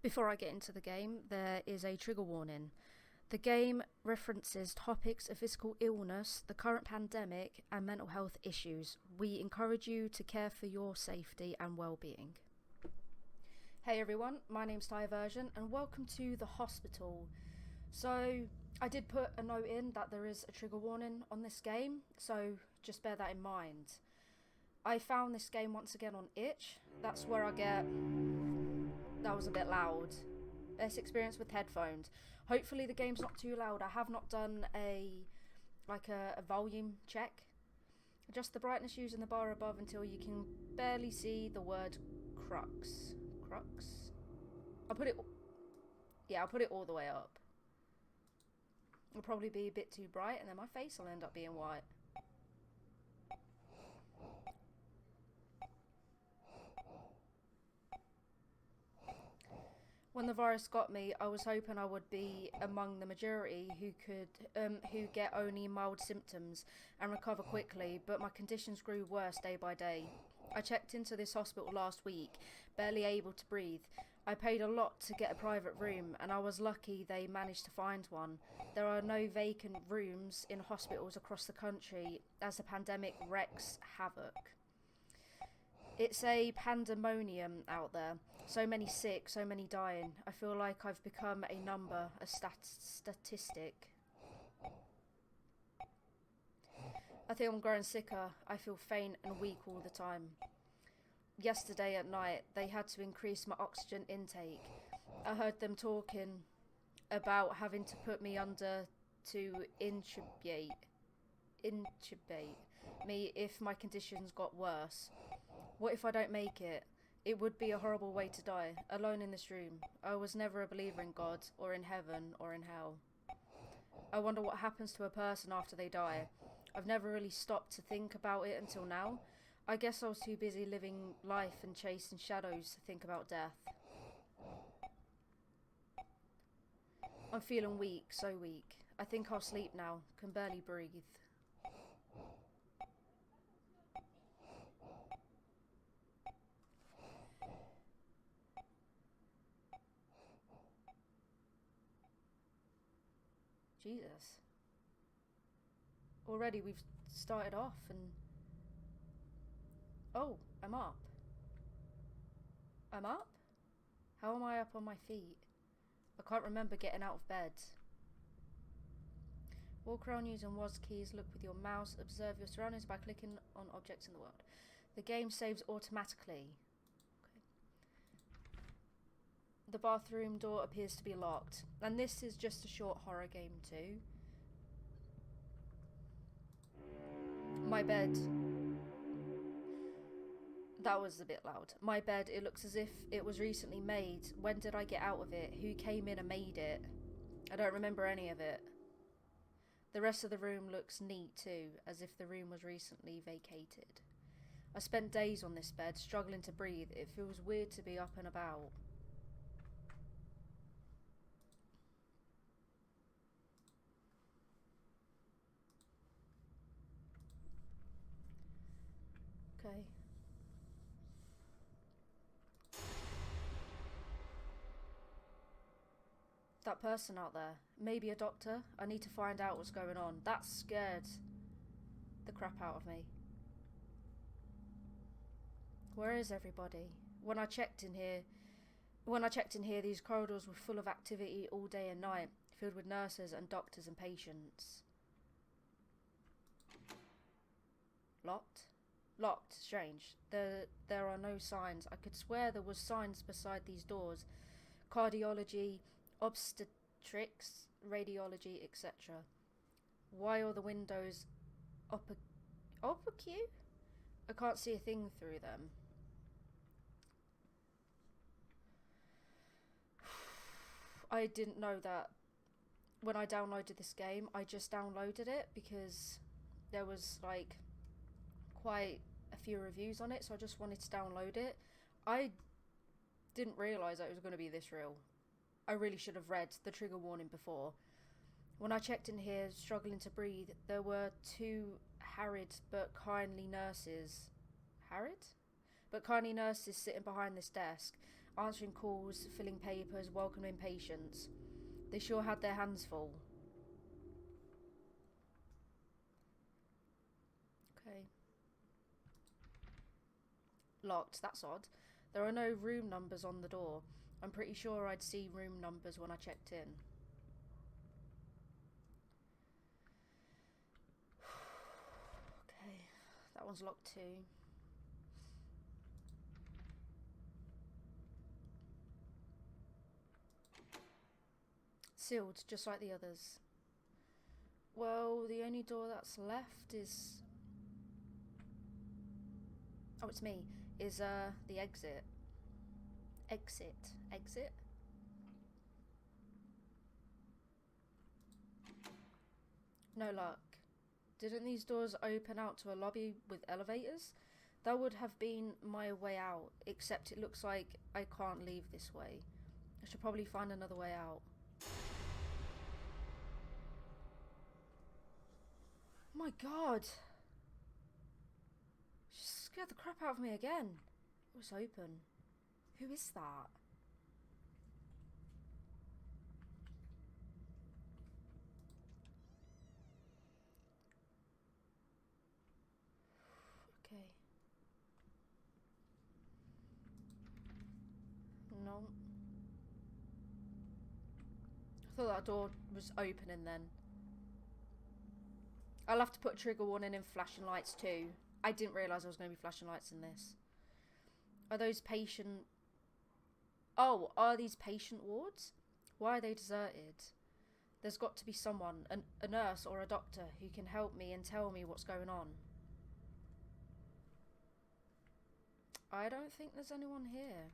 Before I get into the game, there is a trigger warning. The game references topics of physical illness, the current pandemic, and mental health issues. We encourage you to care for your safety and well-being. Hey everyone, my name's Tyverzion, and welcome to the hospital. So, I did put a note in that there is a trigger warning on this game, so just bear that in mind. I found this game once again on Itch. That's where I get... That was a bit loud. Best experience with headphones. Hopefully the game's not too loud. I have not done a volume check. Adjust the brightness using the bar above until you can barely see the word crux. Crux? I'll put it all the way up. It'll probably be a bit too bright and then my face will end up being white. When the virus got me, I was hoping I would be among the majority who get only mild symptoms and recover quickly, but my conditions grew worse day by day. I checked into this hospital last week, barely able to breathe. I paid a lot to get a private room, and I was lucky they managed to find one. There are no vacant rooms in hospitals across the country as the pandemic wreaks havoc. It's a pandemonium out there. So many sick, so many dying. I feel like I've become a number, a statistic. I think I'm growing sicker. I feel faint and weak all the time. Yesterday at night, they had to increase my oxygen intake. I heard them talking about having to put me under to intubate me if my conditions got worse. What if I don't make it? It would be a horrible way to die, alone in this room. I was never a believer in God, or in heaven, or in hell. I wonder what happens to a person after they die. I've never really stopped to think about it until now. I guess I was too busy living life and chasing shadows to think about death. I'm feeling weak, so weak. I think I'll sleep now. Can barely breathe. Jesus. Already we've started off and... Oh, I'm up. I'm up? How am I up on my feet? I can't remember getting out of bed. Walk around using WASD keys, look with your mouse, observe your surroundings by clicking on objects in the world. The game saves automatically. The bathroom door appears to be locked. And this is just a short horror game too. My bed. That was a bit loud. My bed, it looks as if it was recently made. When did I get out of it? Who came in and made it? I don't remember any of it. The rest of the room looks neat too, as if the room was recently vacated. I spent days on this bed, struggling to breathe. It feels weird to be up and about. Okay. That person out there, maybe a doctor. I need to find out what's going on. That scared the crap out of me. Where is everybody? When I checked in here, these corridors were full of activity all day and night, filled with nurses and doctors and patients. Locked? Locked. Strange. There are no signs. I could swear there was signs beside these doors. Cardiology, obstetrics, radiology, etc. Why are the windows opaque? I can't see a thing through them. I didn't know that when I downloaded this game. I just downloaded it because there was like quite a few reviews on it, so I just wanted to download it. I didn't realise that it was going to be this real. I really should have read the trigger warning before. When I checked in here, struggling to breathe, there were two harried but kindly nurses. Harried? But kindly nurses sitting behind this desk. answering calls, filling papers, welcoming patients. They sure had their hands full. Okay. Locked, that's odd. There are no room numbers on the door. I'm pretty sure I'd see room numbers when I checked in. Okay, that one's locked too. Sealed, just like the others. Well, the only door that's left is... Oh, it's me. Is, the exit. Exit? No luck. Didn't these doors open out to a lobby with elevators? That would have been my way out, except it looks like I can't leave this way. I should probably find another way out. My god! She scared the crap out of me again. It was open. Who is that? Okay. No. I thought that door was opening then. I'll have to put a trigger warning in flashing lights too. I didn't realise there was going to be flashing lights in this. Are those patient... Oh, are these patient wards? Why are they deserted? There's got to be someone, a nurse or a doctor, who can help me and tell me what's going on. I don't think there's anyone here.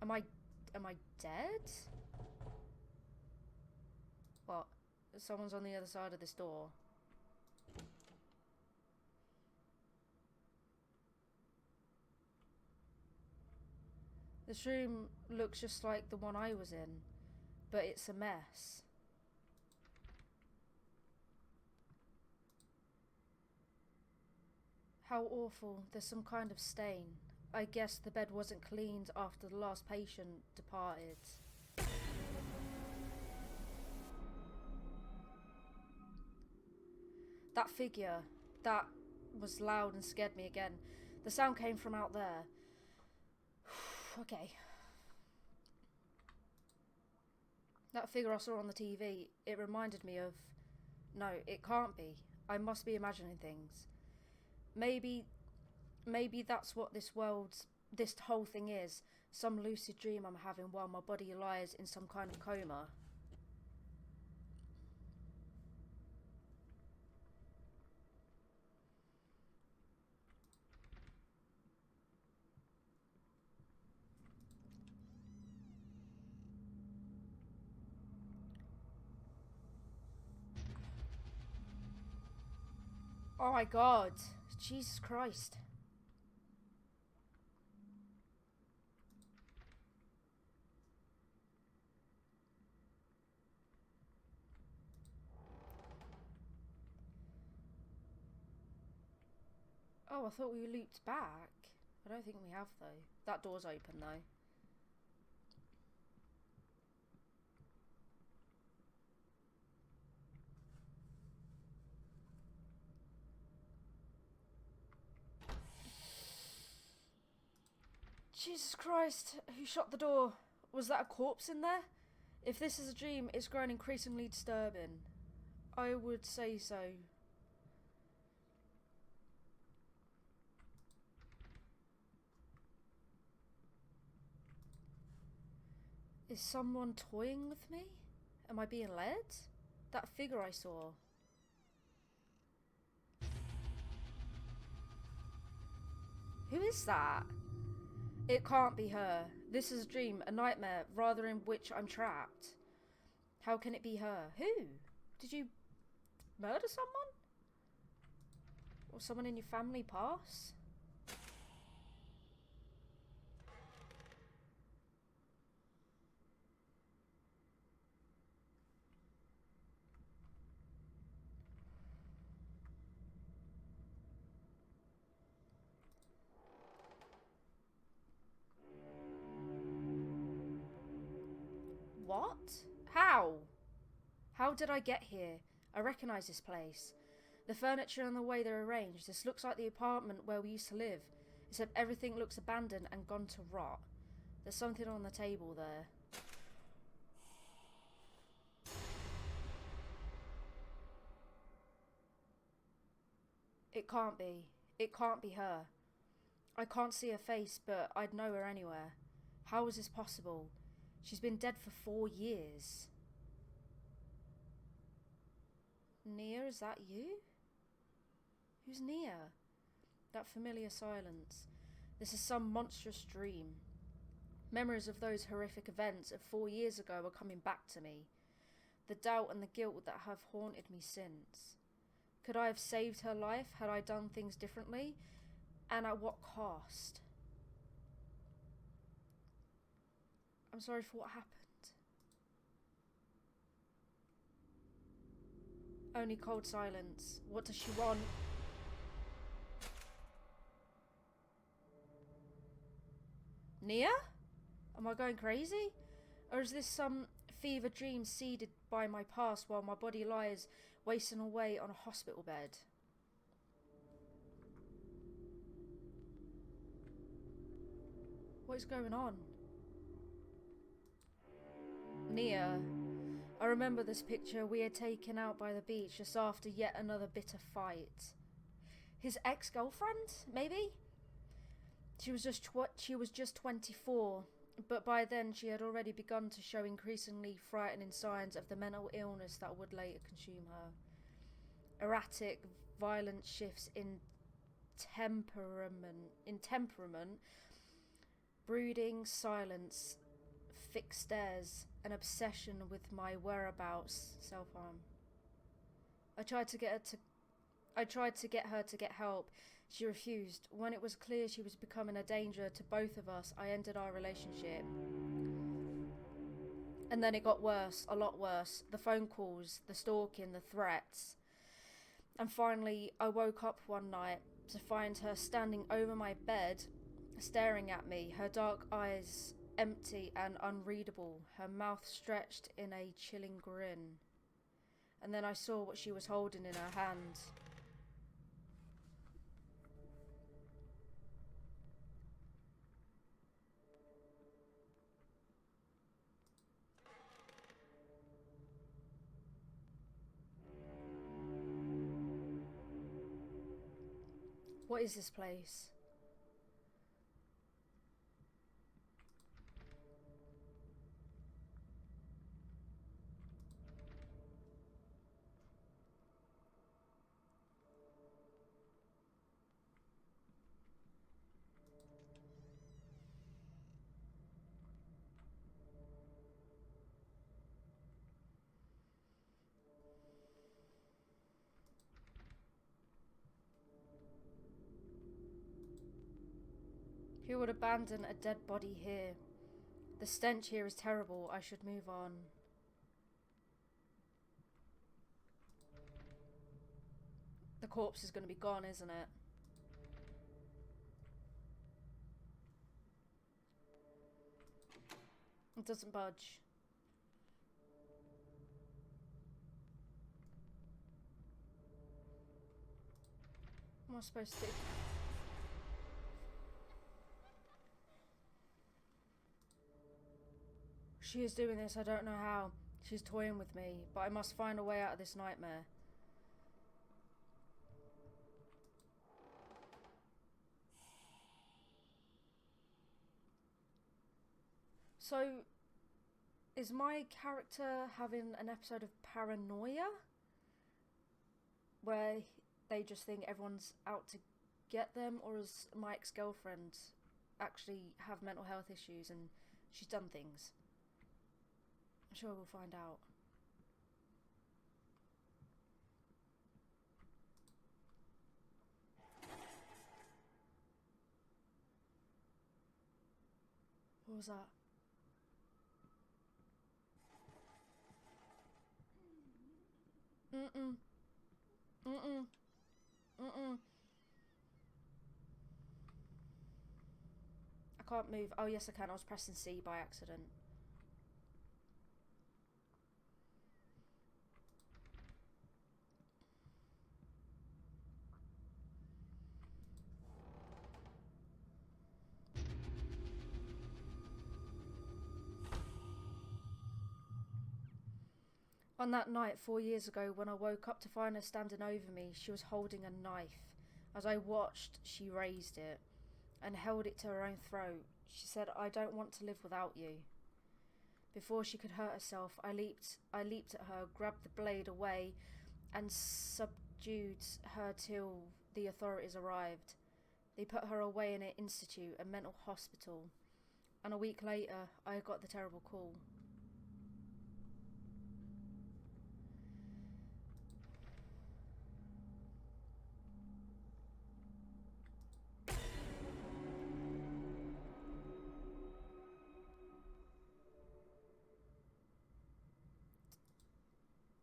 Am I dead? What? Someone's on the other side of this door. This room looks just like the one I was in, but it's a mess. How awful. There's some kind of stain. I guess the bed wasn't cleaned after the last patient departed. That figure, that was loud and scared me again. The sound came from out there. Okay. That figure I saw on the TV, it reminded me of... No, it can't be. I must be imagining things. Maybe that's what this whole thing is. Some lucid dream I'm having while my body lies in some kind of coma. Oh my god. Jesus Christ. Oh, I thought we looped back. I don't think we have though. That door's open though. Jesus Christ, who shut the door? Was that a corpse in there? If this is a dream, it's grown increasingly disturbing. I would say so. Is someone toying with me? Am I being led? That figure I saw. Who is that? It can't be her. This is a dream, a nightmare, rather in which I'm trapped. How can it be her? Who? Did you murder someone? Or someone in your family pass? What? How? How did I get here? I recognise this place. The furniture and the way they're arranged. This looks like the apartment where we used to live. Except everything looks abandoned and gone to rot. There's something on the table there. It can't be. It can't be her. I can't see her face, but I'd know her anywhere. How is this possible? She's been dead for 4 years. Nia, is that you? Who's Nia? That familiar silence. This is some monstrous dream. Memories of those horrific events of 4 years ago are coming back to me. The doubt and the guilt that have haunted me since. Could I have saved her life had I done things differently? And at what cost? I'm sorry for what happened. Only cold silence. What does she want? Nia? Am I going crazy? Or is this some fever dream seeded by my past while my body lies wasting away on a hospital bed? What is going on? Nia. I remember this picture we had taken out by the beach just after yet another bitter fight. His ex-girlfriend, maybe? She was just 24, but by then she had already begun to show increasingly frightening signs of the mental illness that would later consume her. Erratic, violent shifts in temperament, brooding silence, fixed stares, an obsession with my whereabouts, self-harm. I tried to get her to get help. She refused. When it was clear she was becoming a danger to both of us, I ended our relationship. And then it got worse, a lot worse. The phone calls, the stalking, the threats. And finally, I woke up one night to find her standing over my bed, staring at me, her dark eyes empty and unreadable, her mouth stretched in a chilling grin. And then I saw what she was holding in her hand. What is this place? Who would abandon a dead body here? The stench here is terrible. I should move on. The corpse is going to be gone, isn't it? It doesn't budge. What am I supposed to do? She is doing this, I don't know how. She's toying with me, but I must find a way out of this nightmare. So, is my character having an episode of paranoia? Where they just think everyone's out to get them? Or does my ex-girlfriend actually have mental health issues and she's done things? I'm sure we'll find out. What was that? Mm-mm. Mm-mm. Mm-mm. I can't move. Oh, yes, I can. I was pressing C by accident. On that night 4 years ago, when I woke up to find her standing over me, she was holding a knife. As I watched, she raised it and held it to her own throat. She said, "I don't want to live without you." Before she could hurt herself, I leaped at her, grabbed the blade away, and subdued her till the authorities arrived. They put her away in an institute, a mental hospital, and a week later, I got the terrible call.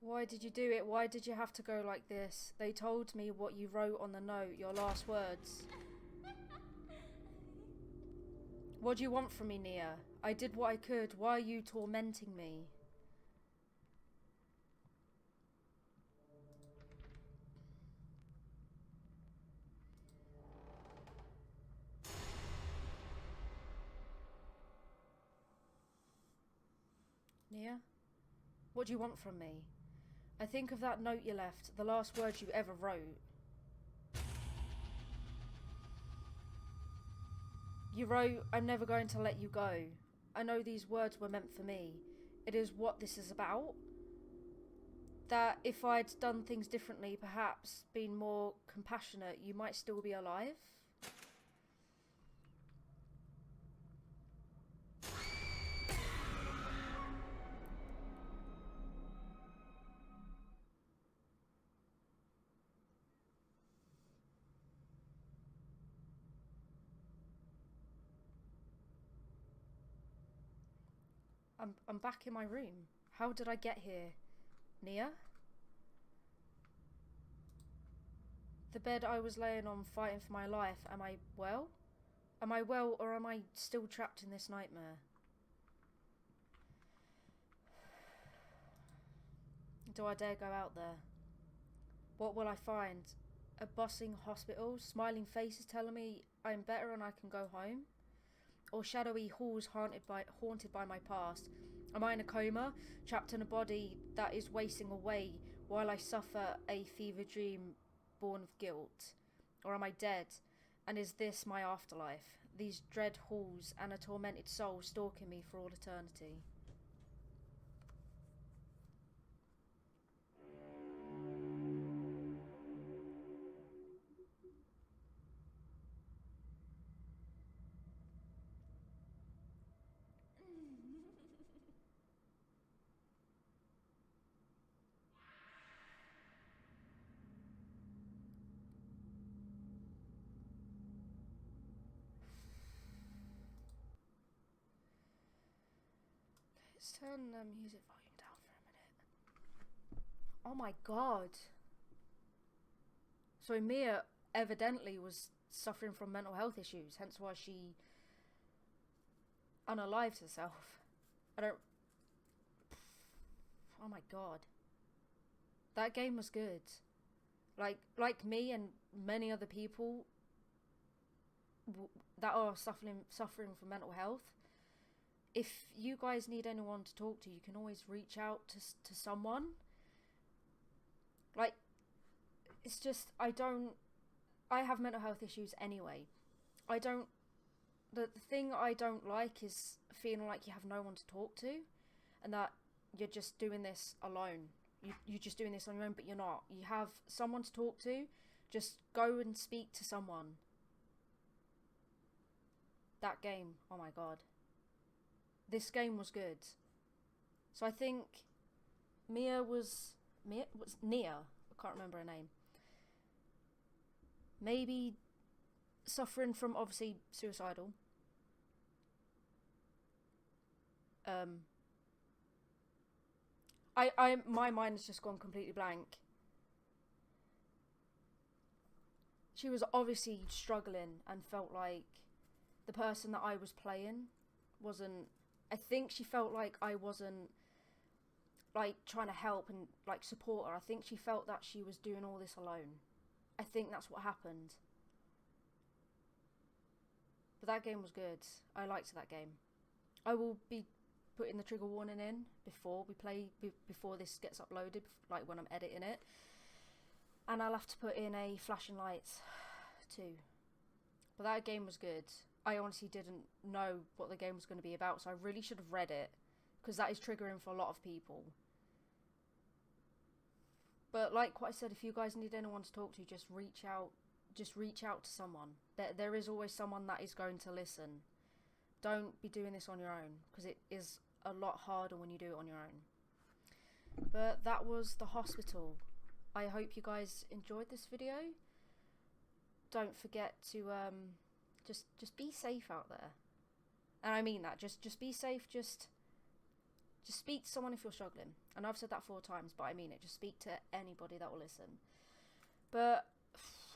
Why did you do it? Why did you have to go like this? They told me what you wrote on the note, your last words. What do you want from me, Nia? I did what I could. Why are you tormenting me? Nia? What do you want from me? I think of that note you left, the last words you ever wrote. You wrote, "I'm never going to let you go." I know these words were meant for me. It is what this is about. That if I'd done things differently, perhaps been more compassionate, you might still be alive. I'm back in my room. How did I get here? Nia? The bed I was laying on fighting for my life. Am I well? Am I well, or am I still trapped in this nightmare? Do I dare go out there? What will I find? A bustling hospital, smiling faces telling me I'm better and I can go home? Or shadowy halls haunted by my past? Am I in a coma, trapped in a body that is wasting away while I suffer a fever dream born of guilt? Or am I dead, and is this my afterlife? These dread halls and a tormented soul stalking me for all eternity. Let's turn the music volume down for a minute. Oh my god. So Mia evidently was suffering from mental health issues, hence why she unalived herself. I don't... Oh my god. That game was good. Like me and many other people that are suffering from mental health, if you guys need anyone to talk to, you can always reach out to someone. Like, it's just, I have mental health issues anyway. The thing I don't like is feeling like you have no one to talk to, and that you're just doing this alone. You're just doing this on your own, but you're not. You have someone to talk to. Just go and speak to someone. That game, oh my god. This game was good. So I think Nia. I can't remember her name. Maybe suffering from, obviously, suicidal. My mind has just gone completely blank. She was obviously struggling and felt like the person that I was playing wasn't... I think she felt like I wasn't, like, trying to help and, like, support her. I think she felt that she was doing all this alone. I think that's what happened. But that game was good. I liked that game. I will be putting the trigger warning in before we play, before this gets uploaded, like when I'm editing it. And I'll have to put in a flashing lights too. But that game was good. I honestly didn't know what the game was going to be about, so I really should have read it, because that is triggering for a lot of people. But like what I said, if you guys need anyone to talk to, just reach out. Just reach out to someone. There is always someone that is going to listen. Don't be doing this on your own, because it is a lot harder when you do it on your own. But that was the hospital. I hope you guys enjoyed this video. Don't forget to just be safe out there. And I mean that. Just be safe. Just speak to someone if you're struggling. I know I've said that 4 times, but I mean it. Just speak to anybody that will listen. But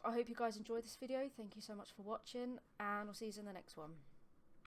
I hope you guys enjoyed this video. Thank you so much for watching, and I'll see you in the next one.